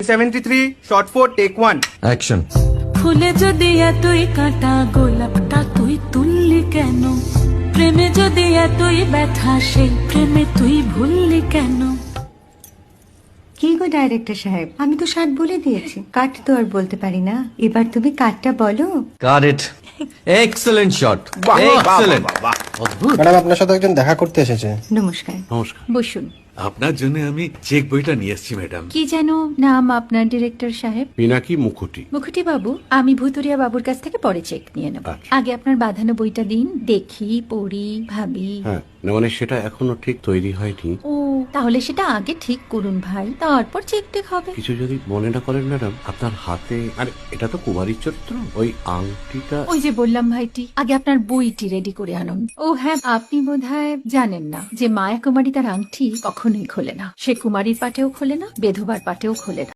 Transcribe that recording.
73 shot 4 take 1 action. ফুলে যদি এতই কাঁটা গোলাপটা তুই তুললি কেন? প্রেমে যদি এতই ব্যথা সেই প্রেমে তুই ভুললি কেন? কি গো ডাইরেক্টর সাহেব, আমি তো 60 বলে দিয়েছি, কাট তো আর বলতে পারি না। এবার তুমি কাটটা বলো। Got it. Excellent shot, excellent. Madam, আপনার সাথে একজন দেখা করতে এসেছে। নমস্কার। নমস্কার। বসুন। আপনার জন্য আমি চেক বইটা নিয়ে এসেছি ম্যাডাম। কি যেন নাম আপনার ডিরেক্টর সাহেব? পিনাকি মুখোটি। মুখুটি বাবু, আমি ভুতুরিয়া বাবুর কাছ থেকে পরে চেক নিয়ে নেব। আচ্ছা। আগে আপনার বাঁধানো বইটা দিন, দেখি, পড়ি, ভাবি। হ্যাঁ, না মানে সেটা এখনো ঠিক তৈরি হয়নি। ও, তাহলে সেটা আগে ঠিক করুন ভাই, তারপর চেক টেক হবে। কিছু যদি মনে না করেন ম্যাডাম, আপনার হাতে, আরে এটা তো কুমারীর চরিত্র, ওই আংটিটা। ওই যে বললাম ভাইটি, আগে আপনার বইটি রেডি করে আনুন। ও হ্যাঁ, আপনি বোধহয় জানেন না যে মায়া কুমারী তার আংটি কখনোই খোলে না। সে কুমারীর পাটেও খোলে না, বেধবার পাটেও খোলে না।